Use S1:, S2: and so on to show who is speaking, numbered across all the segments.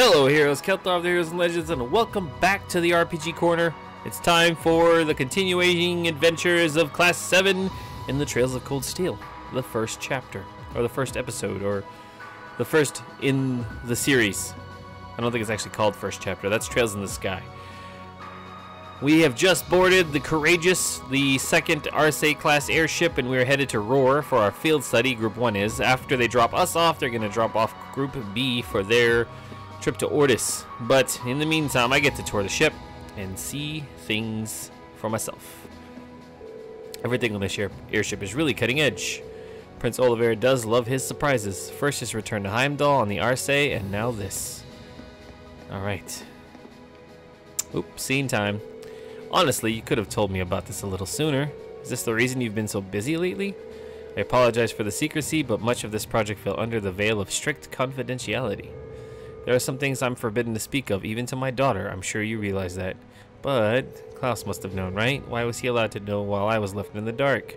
S1: Hello heroes, Keltar of the Heroes and Legends, and welcome back to the RPG Corner. It's time for the continuing adventures of Class 7 in the Trails of Cold Steel. The first chapter, or the first episode, or the first in the series. I don't think it's actually called first chapter, that's Trails in the Sky. We have just boarded the Courageous, the second RSA class airship, and we're headed to Roer for our field study. Group 1 is. After they drop us off, they're going to drop off Group B for their trip to Ortis. But in the meantime, I get to tour the ship and see things for myself. Everything on this airship is really cutting edge. Prince Oliver does love his surprises. First his return to Heimdall on the RSA, and now this. Alright. Oop, scene time. Honestly, you could have told me about this a little sooner. Is this the reason you've been so busy lately? I apologize for the secrecy, but much of this project fell under the veil of strict confidentiality. There are some things I'm forbidden to speak of, even to my daughter. I'm sure you realize that. But Klaus must have known, right? Why was he allowed to know while I was left in the dark?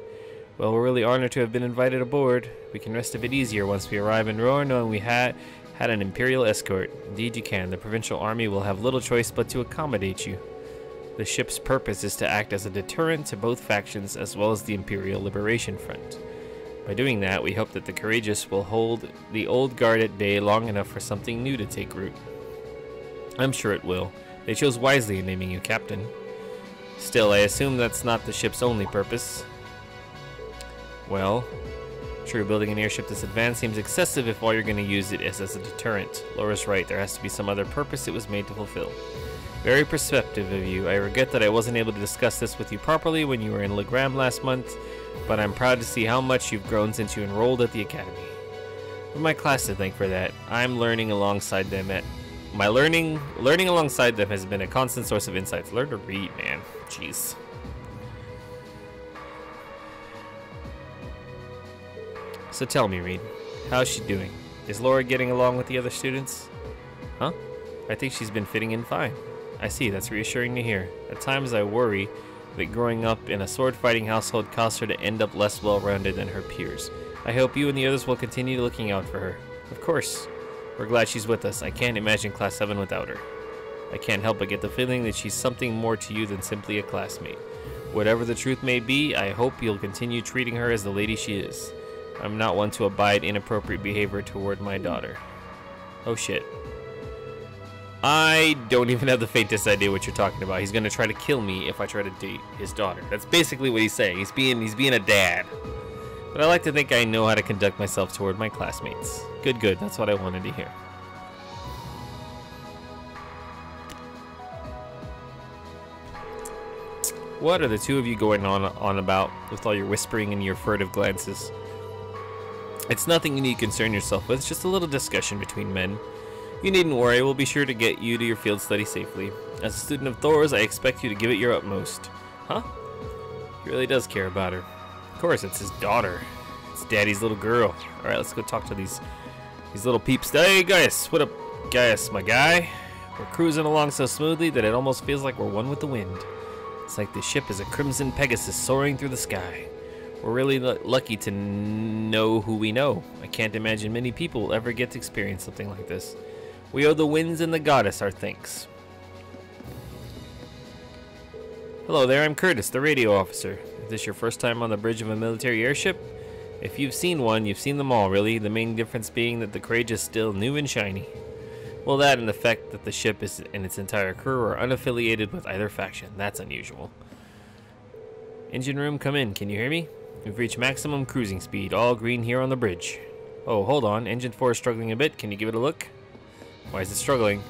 S1: Well, we're really honored to have been invited aboard. We can rest a bit easier once we arrive in Roer, knowing we had an Imperial escort. Indeed you can. The Provincial Army will have little choice but to accommodate you. The ship's purpose is to act as a deterrent to both factions as well as the Imperial Liberation Front. By doing that, we hope that the Courageous will hold the old guard at bay long enough for something new to take root. I'm sure it will. They chose wisely in naming you captain. Still, I assume that's not the ship's only purpose. Well, true, building an airship this advanced seems excessive if all you're going to use it is as a deterrent. Laura's right, there has to be some other purpose it was made to fulfill. Very perceptive of you. I regret that I wasn't able to discuss this with you properly when you were in Legram last month, but I'm proud to see how much you've grown since you enrolled at the academy. With my class to thank for that, I'm learning alongside them learning alongside them has been a constant source of insights. Learn to read, man. Jeez. So tell me, Reed, how's she doing? Is Laura getting along with the other students? Huh? I think she's been fitting in fine. I see, that's reassuring to hear. At times I worry that growing up in a sword-fighting household caused her to end up less well-rounded than her peers. I hope you and the others will continue looking out for her. Of course. We're glad she's with us. I can't imagine Class 7 without her. I can't help but get the feeling that she's something more to you than simply a classmate. Whatever the truth may be, I hope you'll continue treating her as the lady she is. I'm not one to abide inappropriate behavior toward my daughter. Oh shit. I don't even have the faintest idea what you're talking about. He's gonna try to kill me if I try to date his daughter. That's basically what he's saying. He's being a dad. But I like to think I know how to conduct myself toward my classmates. Good, good. That's what I wanted to hear. What are the two of you going on about with all your whispering and your furtive glances? It's nothing you need to concern yourself with. It's just a little discussion between men. You needn't worry, we'll be sure to get you to your field study safely. As a student of Thor's, I expect you to give it your utmost. Huh? He really does care about her. Of course, it's his daughter. It's Daddy's little girl. Alright, let's go talk to these little peeps. Hey, Gaius! What up, Gaius, my guy? We're cruising along so smoothly that it almost feels like we're one with the wind. It's like the ship is a crimson Pegasus soaring through the sky. We're really lucky to know who we know. I can't imagine many people will ever get to experience something like this. We owe the winds and the goddess our thanks. Hello there, I'm Curtis, the radio officer. Is this your first time on the bridge of a military airship? If you've seen one, you've seen them all, really. The main difference being that the Courageous is still new and shiny. Well, that and the fact that the ship and its entire crew are unaffiliated with either faction. That's unusual. Engine room, come in. Can you hear me? We've reached maximum cruising speed. All green here on the bridge. Oh, hold on. Engine 4 is struggling a bit. Can you give it a look? Why is it struggling?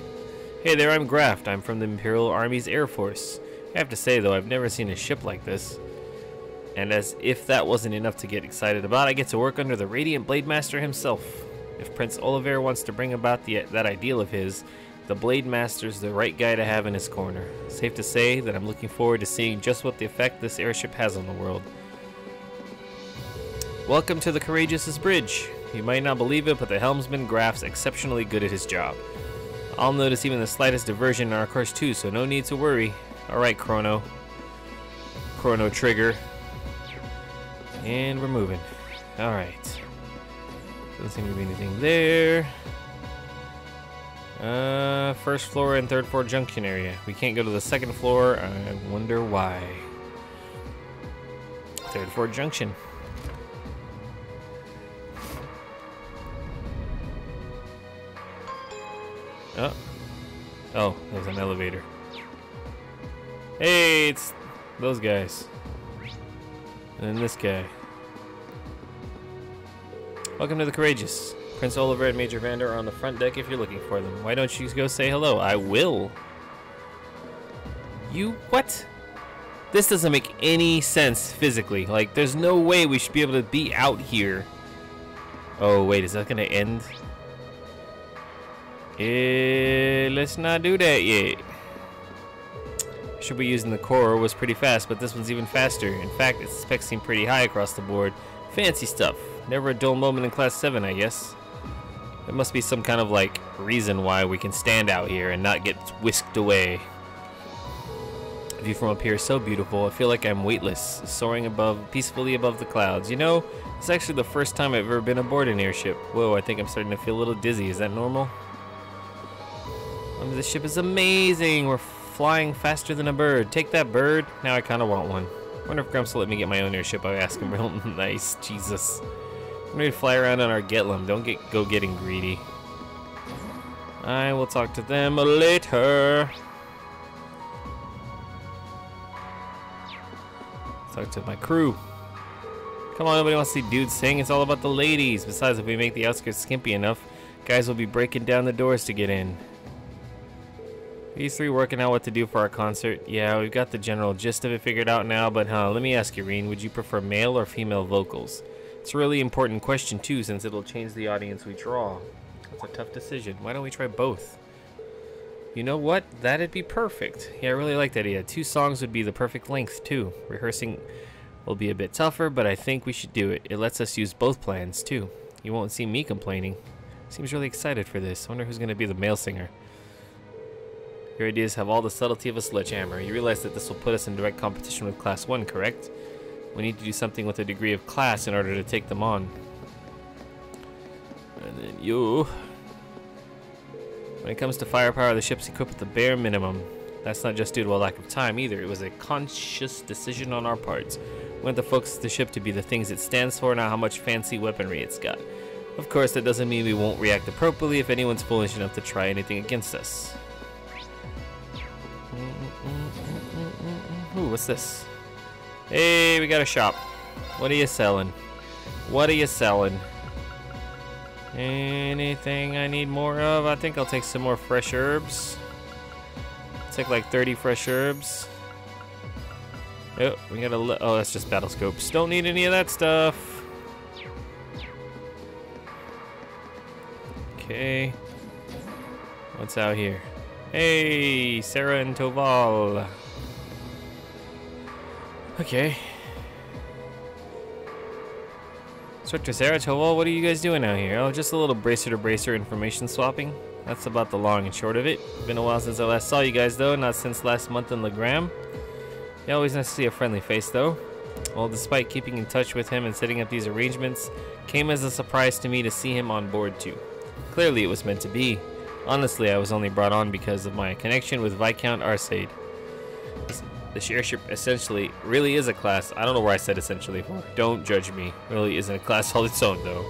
S1: Hey there, I'm Graft. I'm from the Imperial Army's Air Force. I have to say, though, I've never seen a ship like this. And as if that wasn't enough to get excited about, I get to work under the Radiant Blade Master himself. If Prince Oliver wants to bring about that ideal of his, the Blade Master's the right guy to have in his corner. Safe to say that I'm looking forward to seeing just what the effect this airship has on the world. Welcome to the Courageous's bridge. You might not believe it, but the helmsman Graft's exceptionally good at his job. I'll notice even the slightest diversion in our course too, so no need to worry. Alright, Chrono Trigger. And we're moving. Alright. Doesn't seem to be anything there. First floor and third floor junction area. We can't go to the second floor. I wonder why. Third floor junction. Oh, there's an elevator. Hey, it's those guys. And then this guy. Welcome to the Courageous. Prince Oliver and Major Vander are on the front deck if you're looking for them. Why don't you go say hello? I will. You what? This doesn't make any sense physically. Like, there's no way we should be able to be out here. Oh, wait, is that gonna end? Let's not do that yet. Should be using the core was pretty fast, but this one's even faster. In fact, its specs seem pretty high across the board. Fancy stuff. Never a dull moment in Class 7, I guess. There must be some kind of, like, reason why we can stand out here and not get whisked away. The view from up here is so beautiful. I feel like I'm weightless, soaring peacefully above the clouds. You know, it's actually the first time I've ever been aboard an airship. Whoa, I think I'm starting to feel a little dizzy. Is that normal? This ship is amazing. We're flying faster than a bird. Take that, bird. Now I kind of want one. I wonder if Grumps will let me get my own airship. I ask him real nice. Jesus. I'm ready to fly around on our Getlum. Don't go getting greedy. I will talk to them later. Talk to my crew. Come on, nobody wants to see dudes sing. It's all about the ladies. Besides, if we make the outskirts skimpy enough, guys will be breaking down the doors to get in. These three working out what to do for our concert. Yeah, we've got the general gist of it figured out now, but let me ask you, Reen, would you prefer male or female vocals? It's a really important question too, since it'll change the audience we draw. It's a tough decision. Why don't we try both? You know what? That'd be perfect. Yeah, I really like that idea. 2 songs would be the perfect length too. Rehearsing will be a bit tougher, but I think we should do it. It lets us use both plans too. You won't see me complaining. Seems really excited for this. I wonder who's gonna be the male singer. Your ideas have all the subtlety of a sledgehammer. You realize that this will put us in direct competition with Class 1, correct? We need to do something with a degree of class in order to take them on. And then you... When it comes to firepower, the ship's equipped with the bare minimum. That's not just due to a lack of time either. It was a conscious decision on our parts. We want to focus the ship to be the things it stands for, not how much fancy weaponry it's got. Of course, that doesn't mean we won't react appropriately if anyone's foolish enough to try anything against us. Ooh, what's this? Hey, we got a shop. What are you selling? What are you selling? Anything I need more of? I think I'll take some more fresh herbs. I'll take like 30 fresh herbs. Oh, we got a... Oh, that's just battle scopes. Don't need any of that stuff. Okay. What's out here? Hey, Sarah and Toval. Okay. Instructor Sarah, Toval, what are you guys doing out here? Oh, just a little bracer-to-bracer information swapping. That's about the long and short of it. Been a while since I last saw you guys, though. Not since last month in Legram. Yeah, always nice to see a friendly face, though. Well, despite keeping in touch with him and setting up these arrangements, came as a surprise to me to see him on board, too. Clearly, it was meant to be. Honestly, I was only brought on because of my connection with Viscount Arcade. The airship essentially really is a class. I don't know where I said essentially for. Don't judge me. Really isn't a class all its own, though.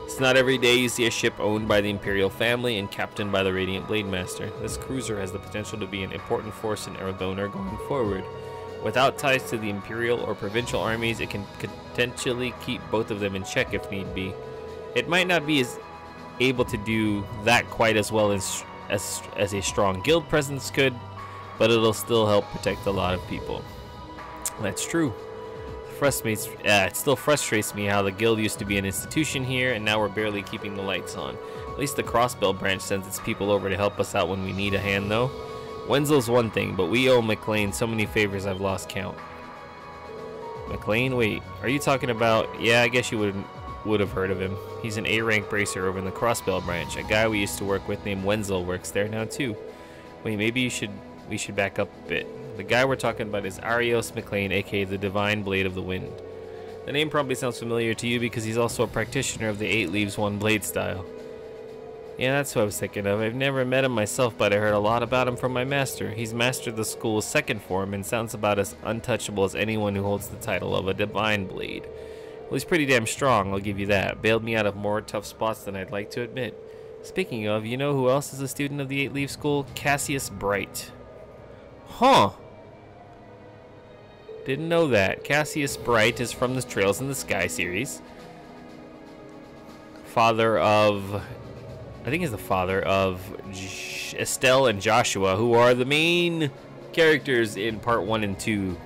S1: It's not every day you see a ship owned by the Imperial family and captained by the Radiant Blade Master. This cruiser has the potential to be an important force in Arizona going forward. Without ties to the Imperial or Provincial armies, it can potentially keep both of them in check if need be. It might not be as able to do that quite as well as a strong guild presence could, but it'll still help protect a lot of people. That's true. It still frustrates me how the guild used to be an institution here, and now we're barely keeping the lights on. At least the Crossbell branch sends its people over to help us out when we need a hand, though. Wenzel's one thing, but we owe McLean so many favors I've lost count. McLean? Wait, are you talking about... Yeah, I guess you would have heard of him. He's an A-rank bracer over in the Crossbell branch. A guy we used to work with named Wenzel works there now, too. Wait, maybe we should back up a bit. The guy we're talking about is Arios McLean, aka the Divine Blade of the Wind. The name probably sounds familiar to you because he's also a practitioner of the 8 Leaves 1 Blade style. Yeah, that's what I was thinking of. I've never met him myself, but I heard a lot about him from my master. He's mastered the school's second form and sounds about as untouchable as anyone who holds the title of a divine blade. Well, he's pretty damn strong, I'll give you that. Bailed me out of more tough spots than I'd like to admit. Speaking of, you know who else is a student of the Eight-Leaf School? Cassius Bright. Huh. Didn't know that. Cassius Bright is from the Trails in the Sky series. Father of... I think he's the father of Estelle and Joshua, who are the main characters in part 1 and 2.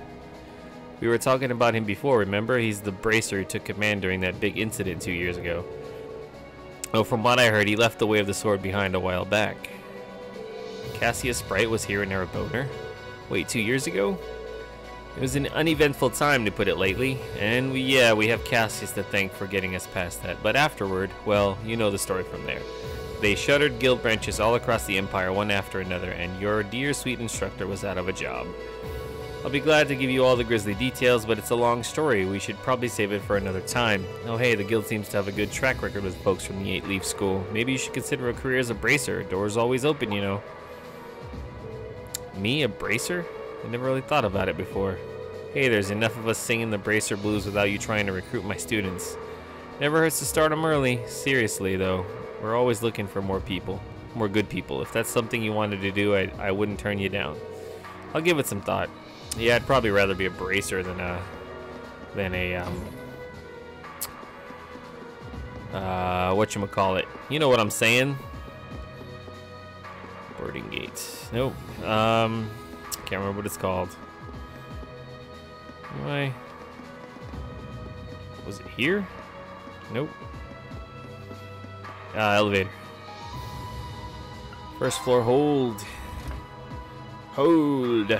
S1: We were talking about him before, remember? He's the bracer who took command during that big incident 2 years ago. Oh, from what I heard, he left the Way of the Sword behind a while back. Cassius Bright was here in Erebona. Wait, 2 years ago? It was an uneventful time, to put it lightly, and we have Cassius to thank for getting us past that. But afterward, well, you know the story from there. They shuttered guild branches all across the Empire, one after another, and your dear sweet instructor was out of a job. I'll be glad to give you all the grisly details, but it's a long story. We should probably save it for another time. Oh hey, the guild seems to have a good track record with folks from the Eight-Leaf School. Maybe you should consider a career as a bracer. Doors always open, you know. Me, a bracer? I never really thought about it before. Hey, there's enough of us singing the bracer blues without you trying to recruit my students. Never hurts to start them early. Seriously, though. We're always looking for more people. More good people. If that's something you wanted to do, I wouldn't turn you down. I'll give it some thought. Yeah, I'd probably rather be a bracer than a whatchamacallit. You know what I'm saying? Boarding gate. Nope. Can't remember what it's called. Why? Was it here? Nope. Elevator. First floor, hold. Hold.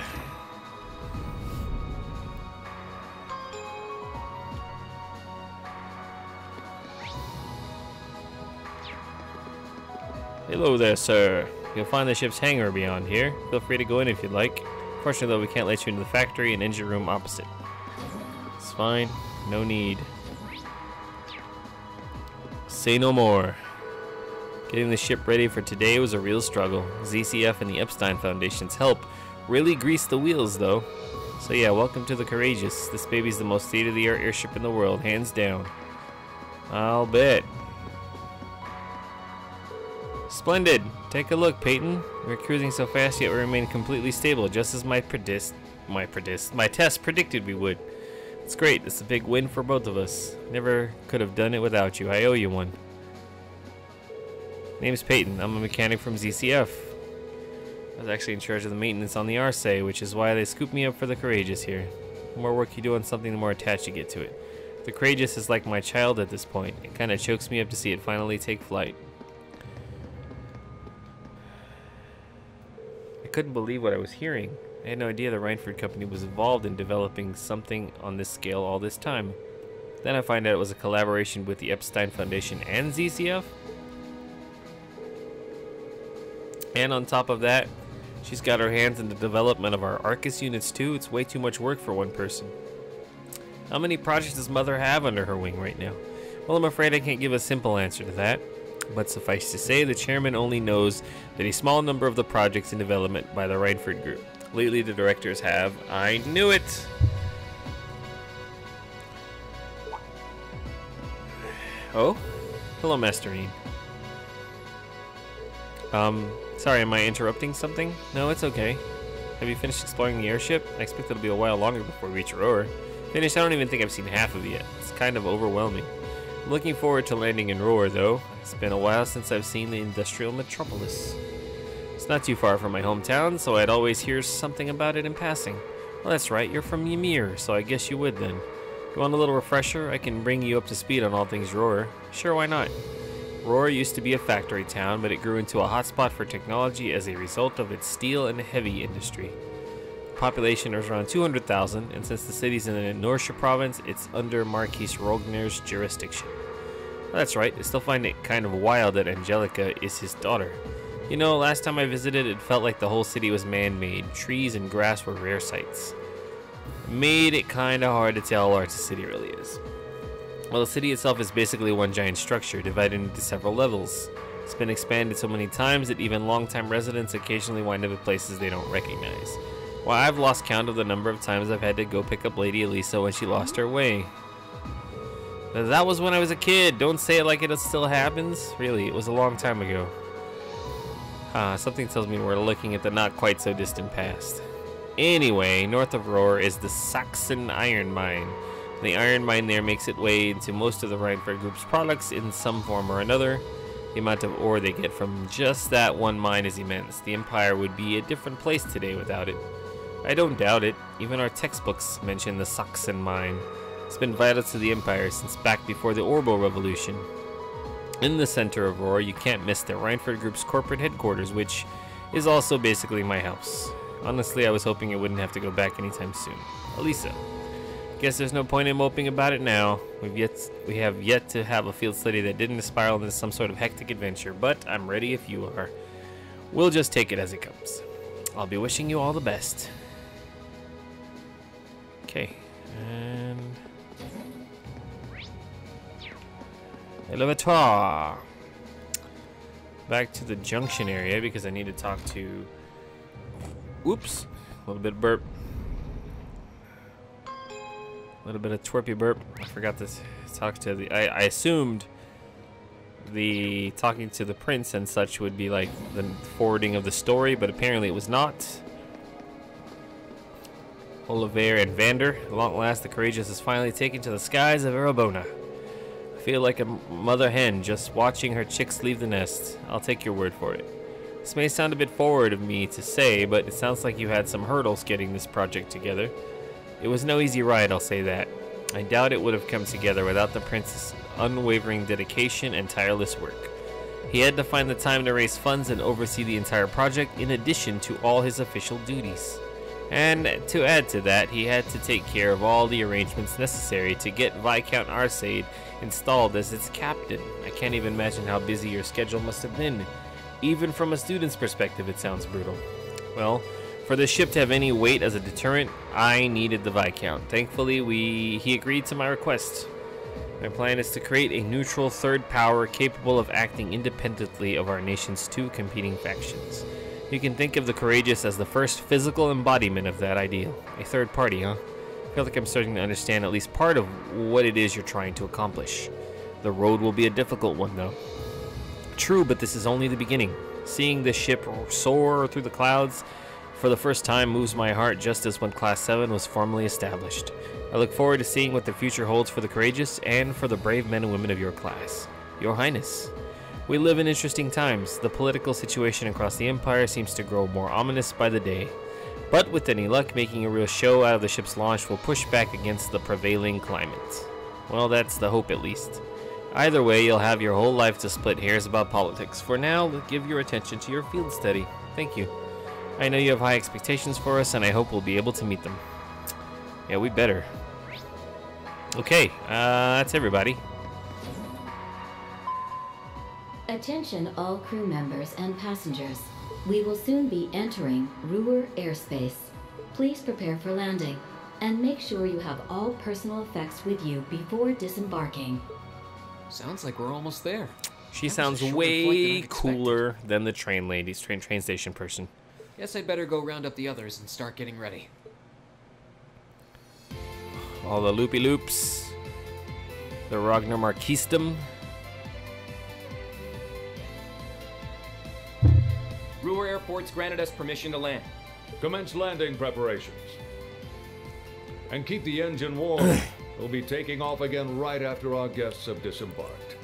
S1: Hello there, sir. You'll find the ship's hangar beyond here. Feel free to go in if you'd like. Fortunately, though, we can't let you into the factory and engine room opposite. It's fine. No need. Say no more. Getting the ship ready for today was a real struggle. ZCF and the Epstein Foundation's help really greased the wheels, though. So yeah, welcome to the Courageous. This baby's the most state-of-the-art airship in the world, hands down. I'll bet. Splendid. Take a look, Peyton. We're cruising so fast, yet we remain completely stable, just as my test predicted we would. It's great. It's a big win for both of us. Never could have done it without you. I owe you one. Name's Peyton. I'm a mechanic from ZCF. I was actually in charge of the maintenance on the Arce, which is why they scooped me up for the Courageous here. The more work you do on something, the more attached you get to it. The Courageous is like my child at this point. It kind of chokes me up to see it finally take flight. I couldn't believe what I was hearing. I had no idea the Rhineford Company was involved in developing something on this scale all this time. Then I find out it was a collaboration with the Epstein Foundation and ZCF. And on top of that, she's got her hands in the development of our Arcus units too. It's way too much work for one person. How many projects does Mother have under her wing right now? Well, I'm afraid I can't give a simple answer to that. But suffice to say, the chairman only knows that a small number of the projects in development by the Rhineford Group. Lately, the directors have... I knew it! Oh? Hello, Masterine. Sorry, am I interrupting something? No, it's okay. Have you finished exploring the airship? I expect it'll be a while longer before we reach Roer. Finished? I don't even think I've seen half of it yet. It's kind of overwhelming. I'm looking forward to landing in Roer, though. It's been a while since I've seen the Industrial Metropolis. It's not too far from my hometown, so I'd always hear something about it in passing. Well, that's right, you're from Ymir, so I guess you would then. You want a little refresher? I can bring you up to speed on all things Roer. Sure, why not? Roer used to be a factory town, but it grew into a hotspot for technology as a result of its steel and heavy industry. The population is around 200,000, and since the city's in the Norsha province, it's under Marquis Rogner's jurisdiction. Well, that's right, I still find it kind of wild that Angelica is his daughter. You know, last time I visited, it felt like the whole city was man-made. Trees and grass were rare sights. Made it kind of hard to tell how large the city really is. Well, the city itself is basically one giant structure divided into several levels. It's been expanded so many times that even longtime residents occasionally wind up at places they don't recognize. Why, I've lost count of the number of times I've had to go pick up Lady Alisa when she lost her way. That was when I was a kid. Don't say it like it still happens. Really, it was a long time ago. Something tells me we're looking at the not quite so distant past. Anyway, north of Roer is the Saxon iron mine. The iron mine there makes its way into most of the Reinford Group's products in some form or another. The amount of ore they get from just that one mine is immense. The Empire would be a different place today without it. I don't doubt it. Even our textbooks mention the Saxon mine. It's been vital to the Empire since back before the Orbo Revolution. In the center of Roer, you can't miss the Reinford Group's corporate headquarters, which is also basically my house. Honestly, I was hoping it wouldn't have to go back anytime soon. Alisa. Guess there's no point in moping about it now. We have yet to have a field study that didn't spiral into some sort of hectic adventure, but I'm ready if you are. We'll just take it as it comes. I'll be wishing you all the best. Okay, and elevator. Back to the junction area because I need to talk to. Oops, a little bit of burp. A little bit of twerpy burp. I forgot to talk to the. I assumed the talking to the prince and such would be like the forwarding of the story, but apparently it was not. Oliver and Vander. At long last, the Courageous is finally taken to the skies of Erebona. I feel like a mother hen just watching her chicks leave the nest. I'll take your word for it. This may sound a bit forward of me to say, but it sounds like you had some hurdles getting this project together. It was no easy ride, I'll say that. I doubt it would have come together without the prince's unwavering dedication and tireless work. He had to find the time to raise funds and oversee the entire project in addition to all his official duties. And to add to that, he had to take care of all the arrangements necessary to get Viscount Arcade installed as its captain. I can't even imagine how busy your schedule must have been. Even from a student's perspective, it sounds brutal. Well, for the ship to have any weight as a deterrent, I needed the Viscount. Thankfully, he agreed to my request. My plan is to create a neutral third power capable of acting independently of our nation's two competing factions. You can think of the Courageous as the first physical embodiment of that ideal. A third party, huh? I feel like I'm starting to understand at least part of what it is you're trying to accomplish. The road will be a difficult one, though. True, but this is only the beginning. Seeing the ship soar through the clouds for the first time moves my heart just as when Class 7 was formally established. I look forward to seeing what the future holds for the Courageous and for the brave men and women of your class. Your Highness. We live in interesting times. The political situation across the Empire seems to grow more ominous by the day. But with any luck, making a real show out of the ship's launch will push back against the prevailing climate. Well, that's the hope at least. Either way, you'll have your whole life to split hairs about politics. For now, give your attention to your field study. Thank you. I know you have high expectations for us, and I hope we'll be able to meet them. Yeah, we better. Okay, that's everybody.
S2: Attention all crew members and passengers. We will soon be entering Roer airspace. Please prepare for landing, and make sure you have all personal effects with you before disembarking.
S3: Sounds like we're almost there.
S1: She sounds way cooler than the train ladies, train station person.
S3: Guess I'd better go round up the others and start getting ready.
S1: All the loopy-loops. The Ragnar Marquisdom.
S4: Roer Airport's granted us permission to land.
S5: Commence landing preparations. And keep the engine warm. We'll be taking off again right after our guests have disembarked.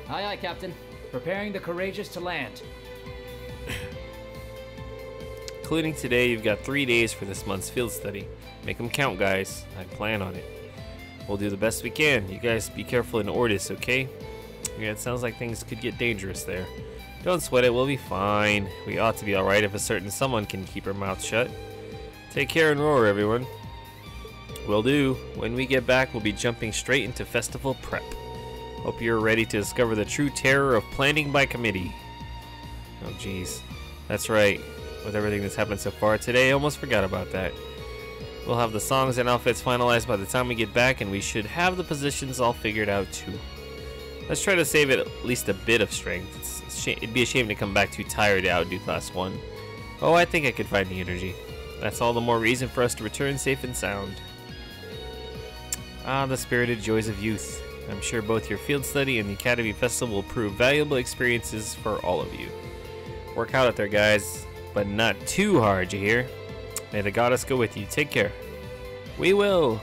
S6: Aye, aye, Captain. Preparing the Courageous to land.
S1: Including today, you've got 3 days for this month's field study. Make them count, guys. I plan on it. We'll do the best we can. You guys be careful in Ordis, okay? Yeah, it sounds like things could get dangerous there. Don't sweat it, we'll be fine. We ought to be alright if a certain someone can keep her mouth shut. Take care and roar, everyone. Will do. When we get back, we'll be jumping straight into festival prep. Hope you're ready to discover the true terror of planning by committee. Oh, jeez. That's right. With everything that's happened so far today, I almost forgot about that. We'll have the songs and outfits finalized by the time we get back, and we should have the positions all figured out, too. Let's try to save it at least a bit of strength. It'd be a shame to come back too tired to outdo Class 1. Oh, I think I could find the energy. That's all the more reason for us to return safe and sound. Ah, the spirited joys of youth. I'm sure both your field study and the Academy Festival will prove valuable experiences for all of you. Work out out there, guys, but not too hard, you hear? May the goddess go with you. Take care. We will.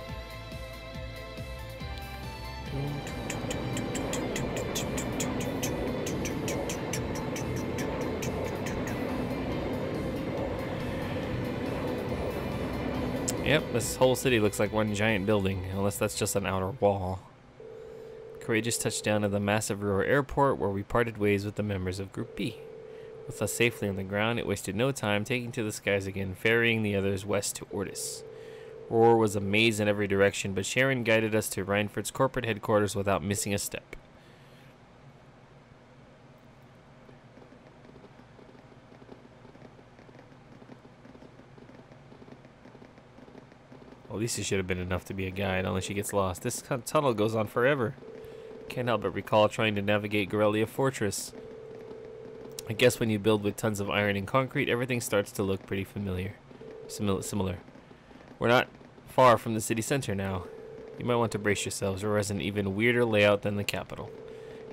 S1: Yep, this whole city looks like one giant building, unless that's just an outer wall. Courageous touched down at the massive Roer airport, where we parted ways with the members of Group B. With us safely on the ground, it wasted no time taking to the skies again, ferrying the others west to Ortis. Roer was a maze in every direction, but Sharon guided us to Reinford's corporate headquarters without missing a step. Alisa should have been enough to be a guide, only she gets lost. This tunnel goes on forever. Can't help but recall trying to navigate Gorelia Fortress. I guess when you build with tons of iron and concrete, everything starts to look pretty similar. We're not far from the city center now. You might want to brace yourselves, or has an even weirder layout than the capital.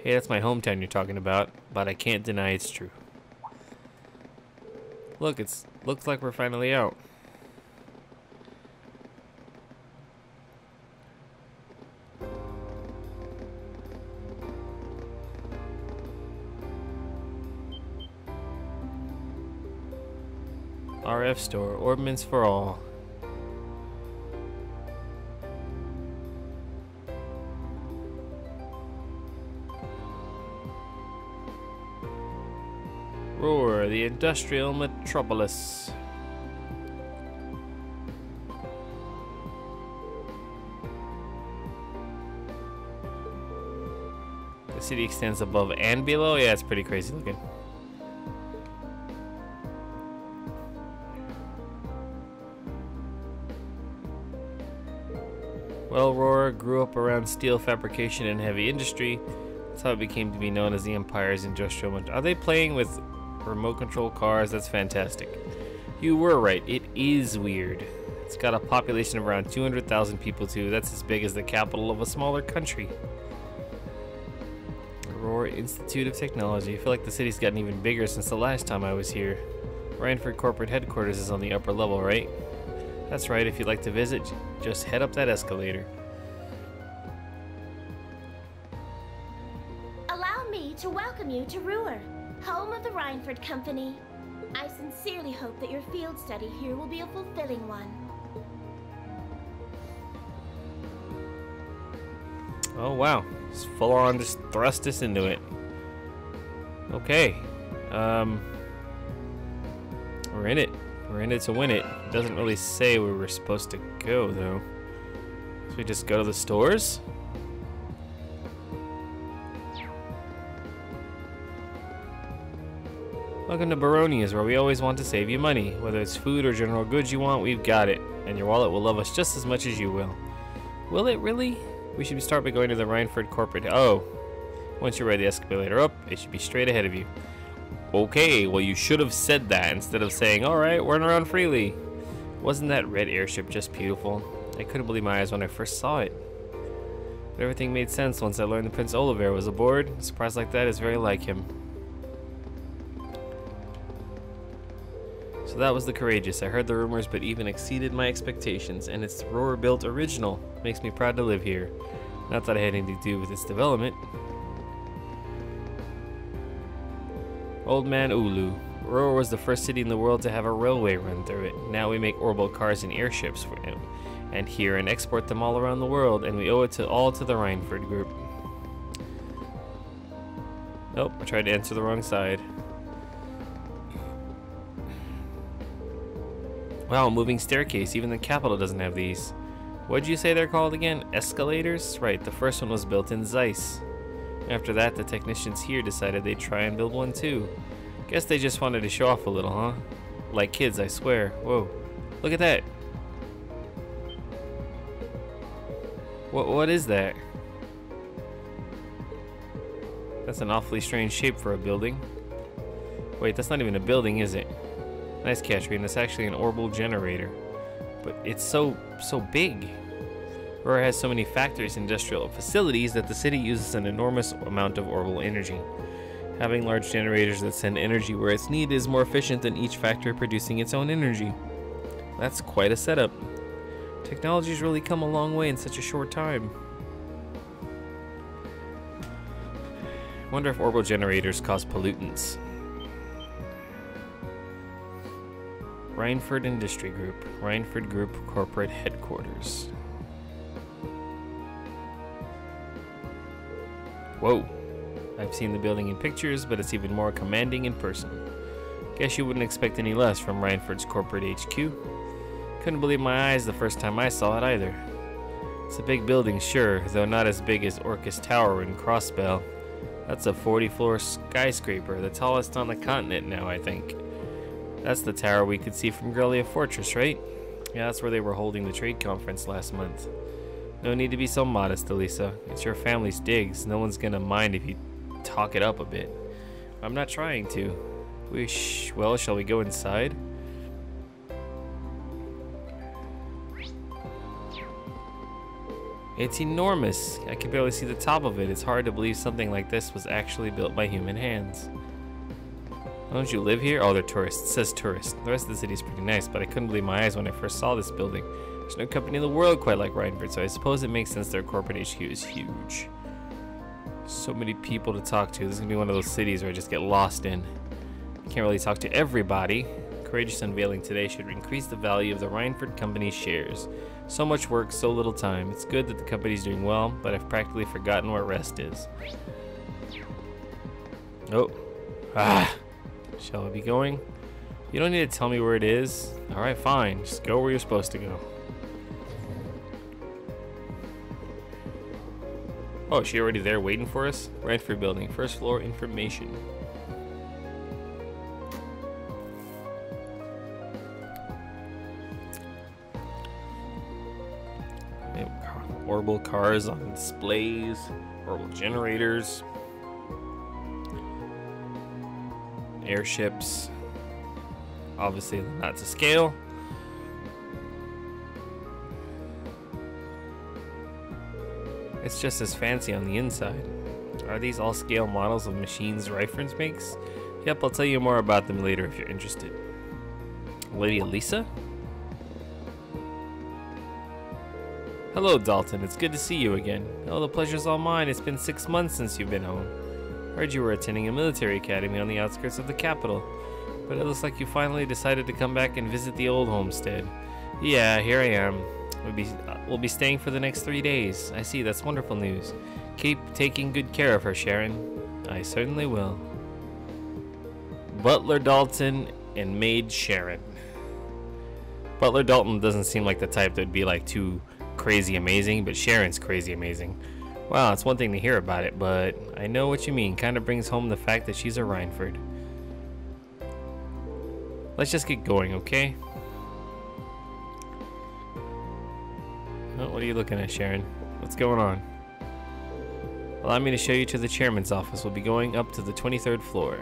S1: Hey, that's my hometown you're talking about, but I can't deny it's true. Look, looks like we're finally out. RF store, ordnance for all. Roer the Industrial Metropolis. The city extends above and below. Yeah, it's pretty crazy looking. Well, Roer grew up around steel fabrication and heavy industry. That's how it became to be known as the Empire's Industrial Metropolis. Are they playing with remote control cars? That's fantastic. You were right, it is weird. It's got a population of around 200,000 people too. That's as big as the capital of a smaller country. Roer Institute of Technology. I feel like the city's gotten even bigger since the last time I was here. Reinford corporate headquarters is on the upper level, right? That's right, if you'd like to visit, just head up that escalator.
S7: Allow me to welcome you to Roer, home of the Reinford Company. I sincerely hope that your field study here will be a fulfilling one.
S1: Oh wow, just full on just thrust us into it. Okay, we're in it. We're in it to win it. It doesn't really say where we're supposed to go, though. So we just go to the stores? Welcome to Baronia's, where we always want to save you money. Whether it's food or general goods you want, we've got it. And your wallet will love us just as much as you will. Will it really? We should start by going to the Reinford corporate. Oh. Once you ride the escalator up, it should be straight ahead of you. Okay, well you should have said that instead of saying, alright, run around freely. Wasn't that red airship just beautiful? I couldn't believe my eyes when I first saw it. But everything made sense once I learned that Prince Oliver was aboard. A surprise like that is very like him. So that was the Courageous. I heard the rumors, but even exceeded my expectations. And it's the Roer-built original. Makes me proud to live here. Not that I had anything to do with its development. Old Man Ulu. Roer was the first city in the world to have a railway run through it. Now we make orbital cars and airships for it, and here and export them all around the world, and we owe it all to the Reinford group. Nope, I tried to enter the wrong side. Wow, moving staircase. Even the capital doesn't have these. What'd you say they're called again? Escalators? Right, the first one was built in Zeiss. After that, the technicians here decided they'd try and build one too. Guess they just wanted to show off a little, huh? Like kids, I swear. Whoa, look at that. What is that? That's an awfully strange shape for a building. Wait, that's not even a building, is it? Nice catch, Reed. It's actually an orbital generator. But it's so big. Roer has so many factories and industrial facilities that the city uses an enormous amount of orbital energy. Having large generators that send energy where it's needed is more efficient than each factory producing its own energy. That's quite a setup. Technology's really come a long way in such a short time. Wonder if orbital generators cause pollutants. Rhineford Industry Group. Rhineford Group Corporate Headquarters. Whoa. I've seen the building in pictures, but it's even more commanding in person. Guess you wouldn't expect any less from Rhineford's corporate HQ. Couldn't believe my eyes the first time I saw it either. It's a big building, sure, though not as big as Orcus Tower in Crossbell. That's a 40-floor skyscraper, the tallest on the continent now, I think. That's the tower we could see from Grellia Fortress, right? Yeah, that's where they were holding the trade conference last month. No need to be so modest, Alisa. It's your family's digs. No one's gonna mind if you talk it up a bit. I'm not trying to. Well, shall we go inside? It's enormous. I can barely see the top of it. It's hard to believe something like this was actually built by human hands. Don't you live here? Oh, they're tourists. It says tourist. The rest of the city is pretty nice, but I couldn't believe my eyes when I first saw this building. There's no company in the world quite like Rhineford, so I suppose it makes sense their corporate HQ is huge. So many people to talk to. This is going to be one of those cities where I just get lost in. I can't really talk to everybody. Courageous unveiling today should increase the value of the Rhineford company's shares. So much work, so little time. It's good that the company's doing well, but I've practically forgotten where rest is. Oh. Shall I be going? You don't need to tell me where it is. Alright, fine. Just go where you're supposed to go. Oh, is she already there waiting for us? Rhineford building. First floor information. Orbital cars on displays. Orbital generators. Airships. Obviously not to scale. It's just as fancy on the inside. Are these all scale models of machines Rhineford makes? Yep, I'll tell you more about them later if you're interested. Lady Alisa? Hello, Dalton. It's good to see you again. Oh, the pleasure's all mine. It's been 6 months since you've been home. Heard you were attending a military academy on the outskirts of the capital, but it looks like you finally decided to come back and visit the old homestead. Yeah, here I am. We'll be staying for the next 3 days. I see, that's wonderful news. Keep taking good care of her, Sharon. I certainly will. Butler Dalton and Maid Sharon. Butler Dalton doesn't seem like the type that would be like too crazy amazing, but Sharon's crazy amazing. Wow, it's one thing to hear about it, but I know what you mean. Kind of brings home the fact that she's a Rhineford. Let's just get going, okay? Oh, what are you looking at, Sharon? What's going on? Allow me to show you to the chairman's office. We'll be going up to the 23rd floor.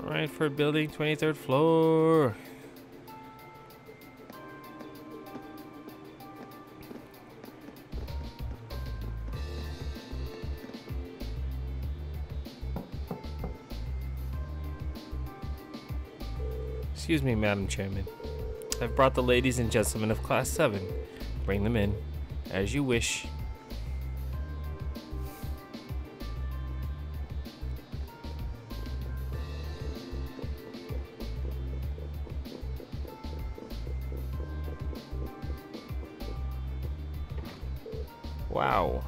S1: Rhineford building, 23rd floor. Excuse me, Madam Chairman. I've brought the ladies and gentlemen of Class 7. Bring them in, as you wish. Wow.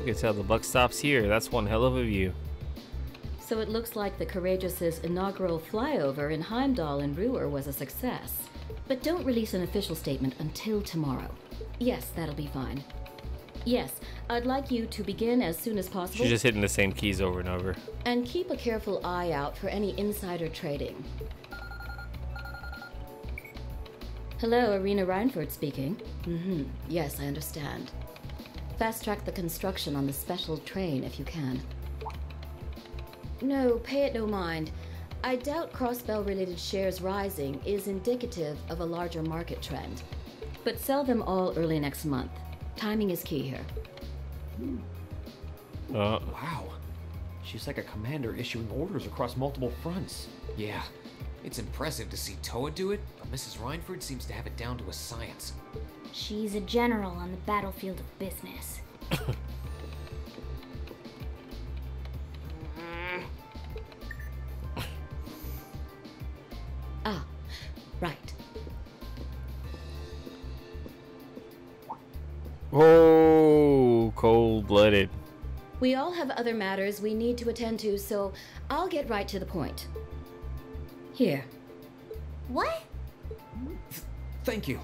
S1: You can tell the buck stops here. That's one hell of a view.
S2: So it looks like the Courageous's inaugural flyover in Heimdall and Ruhr was a success. But don't release an official statement until tomorrow. Yes, that'll be fine. Yes, I'd like you to begin as soon as possible.
S1: She's just hitting the same keys over and over.
S2: And keep a careful eye out for any insider trading. Hello, Irina Reinford speaking. Yes, I understand. Fast-track the construction on the special train if you can. No, pay it no mind. I doubt Crossbell-related shares rising is indicative of a larger market trend. But sell them all early next month. Timing is key here.
S4: Wow. She's like a commander issuing orders across multiple fronts.
S3: Yeah, it's impressive to see Toa do it, but Mrs. Reinford seems to have it down to a science.
S8: She's a general on the battlefield of business.
S2: Ah, right.
S1: Oh, cold-blooded.
S2: We all have other matters we need to attend to, so I'll get right to the point. Here.
S8: What?
S3: Thank you.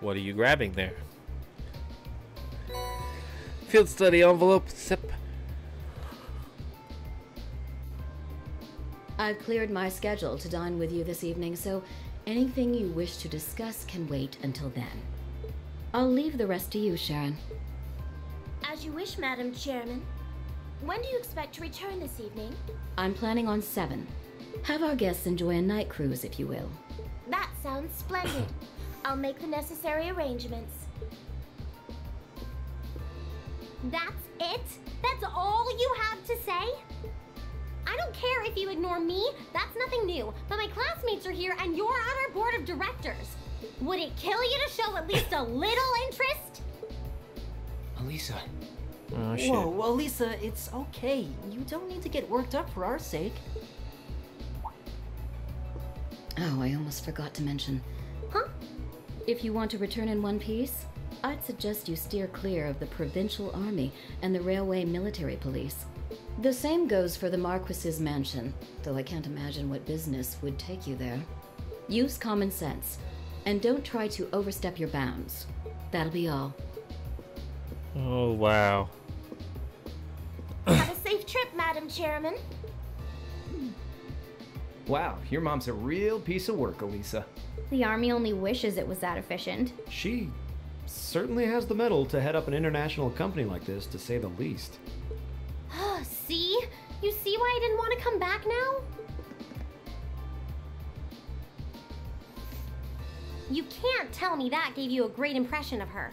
S1: What are you grabbing there? Field study envelope. Sip.
S2: I've cleared my schedule to dine with you this evening, so anything you wish to discuss can wait until then. I'll leave the rest to you, Sharon.
S7: As you wish, Madam Chairman. When do you expect to return this evening?
S2: I'm planning on 7. Have our guests enjoy a night cruise, if you will.
S7: That sounds splendid. I'll make the necessary arrangements.
S8: That's it? That's all you have to say? I don't care if you ignore me, that's nothing new, but my classmates are here and you're on our board of directors. Would it kill you to show at least a little interest?
S3: Alisa.
S1: Oh, shit.
S9: Whoa, Alisa, it's okay. You don't need to get worked up for our sake.
S2: Oh, I almost forgot to mention.
S8: Huh?
S2: If you want to return in one piece, I'd suggest you steer clear of the provincial army and the railway military police. The same goes for the Marquis's mansion, though I can't imagine what business would take you there. Use common sense, and don't try to overstep your bounds. That'll be all.
S1: Oh, wow.
S7: Have a safe trip, Madam Chairman.
S4: Wow, your mom's a real piece of work, Alisa.
S8: The army only wishes it was that efficient.
S10: She certainly has the mettle to head up an international company like this, to say the least.
S8: See? You see why I didn't want to come back now? You can't tell me that gave you a great impression of her.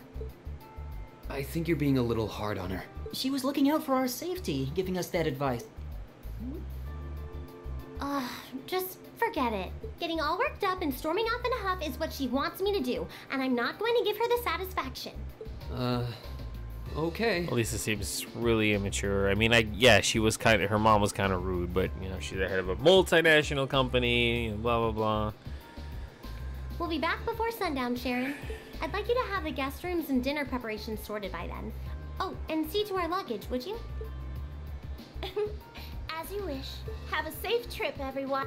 S3: I think you're being a little hard on her.
S9: She was looking out for our safety, giving us that advice.
S8: Just forget it. Getting all worked up and storming off in a huff is what she wants me to do, and I'm not going to give her the satisfaction.
S3: Okay.
S1: Alisa seems really immature. I mean, yeah, she was her mom was kind of rude, but, you know, she's the head of a multinational company, and blah, blah, blah.
S8: We'll be back before sundown, Sharon. I'd like you to have the guest rooms and dinner preparations sorted by then. Oh, and see to our luggage, would you?
S7: As you wish. Have a safe trip, everyone.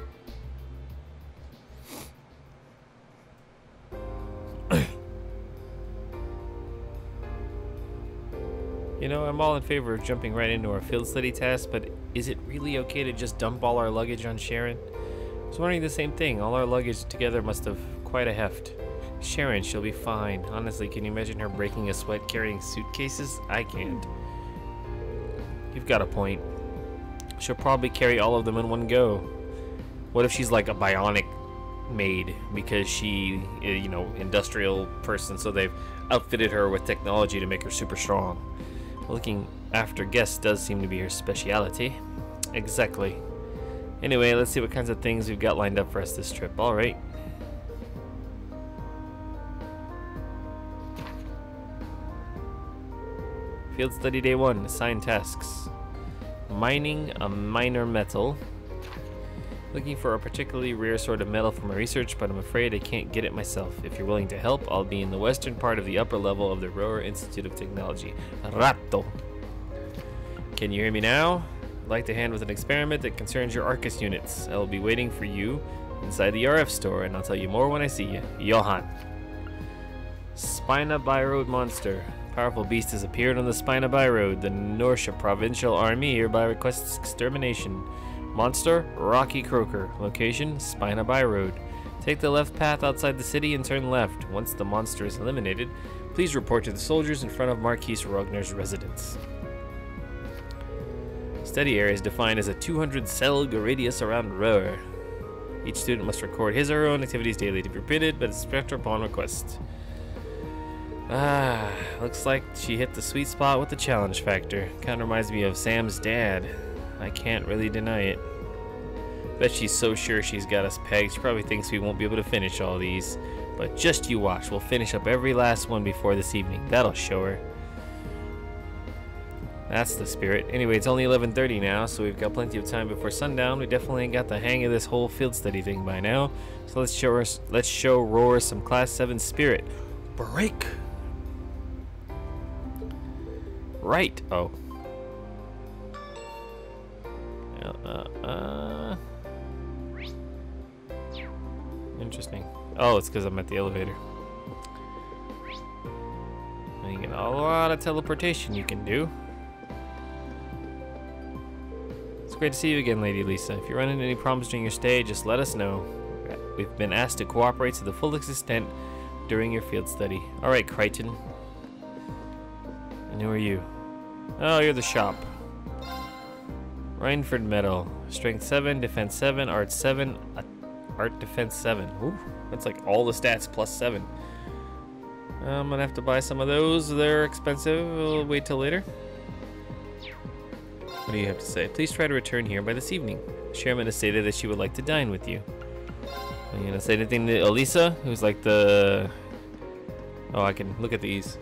S1: You know, I'm all in favor of jumping right into our field study task, but is it really okay to just dump all our luggage on Sharon? I was wondering the same thing. All our luggage together must have quite a heft. Sharon, she'll be fine. Honestly, can you imagine her breaking a sweat carrying suitcases? I can't. You've got a point. She'll probably carry all of them in one go. What if she's like a bionic maid because she, you know, industrial person, so they've outfitted her with technology to make her super strong. Looking after guests does seem to be her speciality. Exactly. Anyway, let's see what kinds of things we've got lined up for us this trip. All right. Field study day 1. Assigned tasks. Mining a minor metal. Looking for a particularly rare sort of metal for my research, but I'm afraid I can't get it myself. If you're willing to help, I'll be in the western part of the upper level of the Roer Institute of Technology. Ratto. Can you hear me now? I'd like to hand with an experiment that concerns your Arcus units. I will be waiting for you inside the RF store, and I'll tell you more when I see you. Johan. Spina Byroad monster. Powerful beast has appeared on the Spina Byroad. The Norsha Provincial Army hereby requests extermination. Monster, Rocky Croaker. Location, Spina Byroad. Take the left path outside the city and turn left. Once the monster is eliminated, please report to the soldiers in front of Marquis Rognar's residence. Study area is defined as a 200-cell radius around Roer. Each student must record his or her own activities daily to be repeated, but inspector upon request. Looks like she hit the sweet spot with the challenge factor. Kinda reminds me of Sam's dad. I can't really deny it. Bet she's so sure she's got us pegged, she probably thinks we won't be able to finish all these. But just you watch, we'll finish up every last one before this evening. That'll show her. That's the spirit. Anyway, it's only 11:30 now, so we've got plenty of time before sundown. We definitely ain't got the hang of this whole field study thing by now. So let's show Roer some Class 7 spirit. Break! Right. Oh. Interesting. Oh, it's because I'm at the elevator. And you get a lot of teleportation you can do. It's great to see you again, Lady Alisa. If you run into any problems during your stay, just let us know. We've been asked to cooperate to the fullest extent during your field study. Alright, Crichton. And who are you? Oh, you're the shop. Rhineford Medal. Strength 7, Defense 7, Art 7, Art Defense 7. Ooh, that's like all the stats plus 7. I'm gonna have to buy some of those. They're expensive. We'll wait till later. What do you have to say? Please try to return here by this evening. Chairman has stated that she would like to dine with you. Are you gonna say anything to Alisa, who's like the... Oh, I can look at these.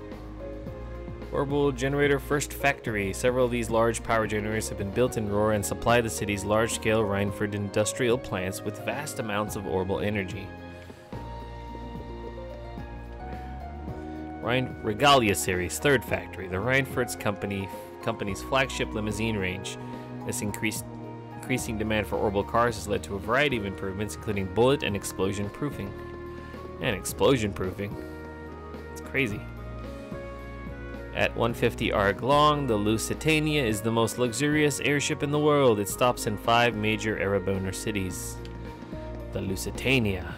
S1: Orbital Generator First Factory. Several of these large power generators have been built in Roer and supply the city's large-scale Rhineford industrial plants with vast amounts of orbital energy. Regalia Series Third Factory. The Rhineford's company's flagship limousine range. This increasing demand for orbital cars has led to a variety of improvements, including bullet and explosion proofing. And explosion proofing. It's crazy. At 150 arg long, the Lusitania is the most luxurious airship in the world. It stops in 5 major Erebonner cities. The Lusitania.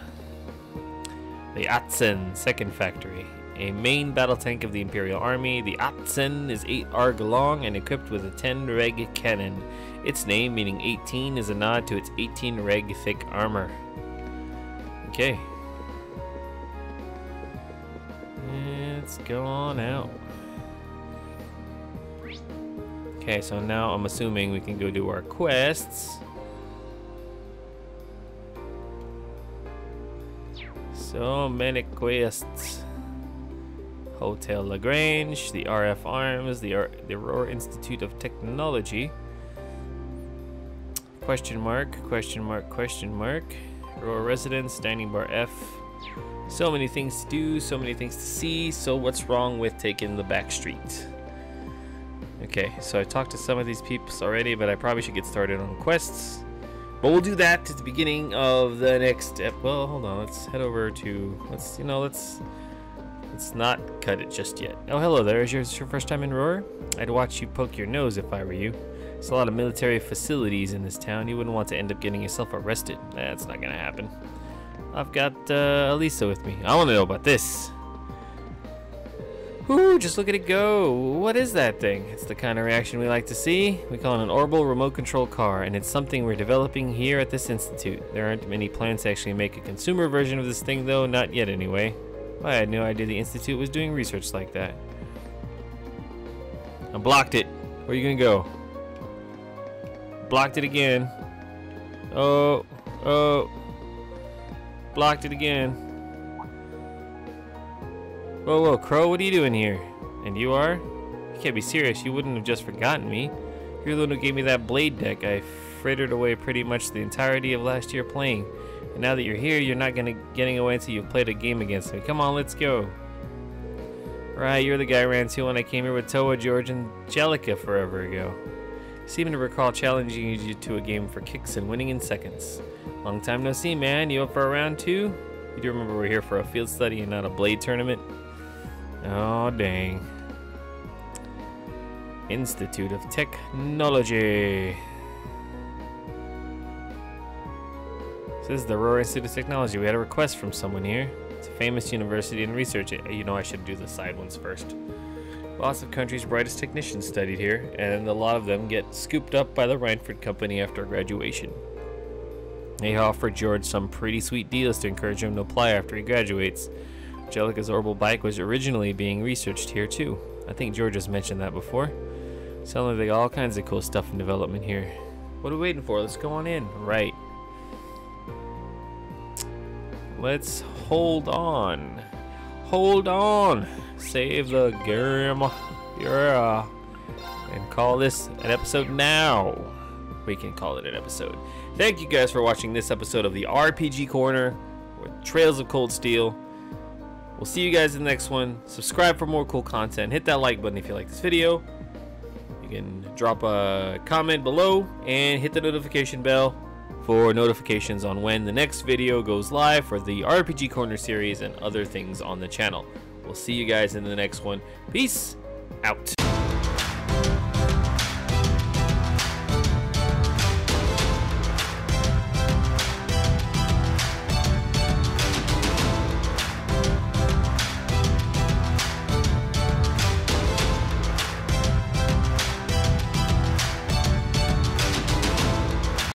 S1: The Atzen Second Factory. A main battle tank of the Imperial Army, the Atzen is 8 arg long and equipped with a 10 reg cannon. Its name, meaning 18, is a nod to its 18 reg thick armor. Okay. Let's go on out. Okay, so now I'm assuming we can go do our quests. So many quests. Hotel Lagrange, the RF Arms, the Roer Institute of Technology. Question mark, question mark, question mark. Roer Residence, Dining Bar F. So many things to do, so many things to see. So what's wrong with taking the back street? Okay, so I talked to some of these peeps already, but I probably should get started on quests. But we'll do that at the beginning of the next step. Well, hold on, let's head over to, let's not cut it just yet. Oh, hello there. Is your first time in Roer? I'd watch you poke your nose if I were you. There's a lot of military facilities in this town. You wouldn't want to end up getting yourself arrested. That's not gonna happen. I've got Alisa with me. I want to know about this. Ooh, just look at it go. What is that thing? It's the kind of reaction we like to see. We call it an orbital remote control car, and it's something we're developing here at this institute. There aren't many plans to actually make a consumer version of this thing, though. Not yet, anyway. I had no idea the institute was doing research like that. I blocked it. Where are you gonna go? Blocked it again. Oh. Blocked it again. Whoa, Crow, what are you doing here? And you are? You can't be serious, you wouldn't have just forgotten me. You're the one who gave me that blade deck. I frittered away pretty much the entirety of last year playing. And now that you're here, you're not getting away until you've played a game against me. Come on, let's go. Right, you're the guy I ran to when I came here with Toa, George, and Jellica forever ago. Seem to recall challenging you to a game for kicks and winning in seconds. Long time no see, man. You up for a round 2? You do remember we're here for a field study and not a blade tournament? Oh, dang. Institute of Technology. This is the Roer Institute of Technology. We had a request from someone here. It's a famous university and research. You know, I should do the side ones first. Lots of countries' brightest technicians studied here, and a lot of them get scooped up by the Reinford Company after graduation. They offer George some pretty sweet deals to encourage him to apply after he graduates. Angelica's orbital bike was originally being researched here too. I think George has mentioned that before. Sounds like they got all kinds of cool stuff in development here. What are we waiting for? Let's go on in. Right. Let's hold on. Hold on. Save the game. Yeah. And call this an episode now. We can call it an episode. Thank you guys for watching this episode of the RPG Corner with Trails of Cold Steel. We'll see you guys in the next one. Subscribe for more cool content. Hit that like button if you like this video. You can drop a comment below and hit the notification bell for notifications on when the next video goes live for the RPG Corner series and other things on the channel. We'll see you guys in the next one. Peace out.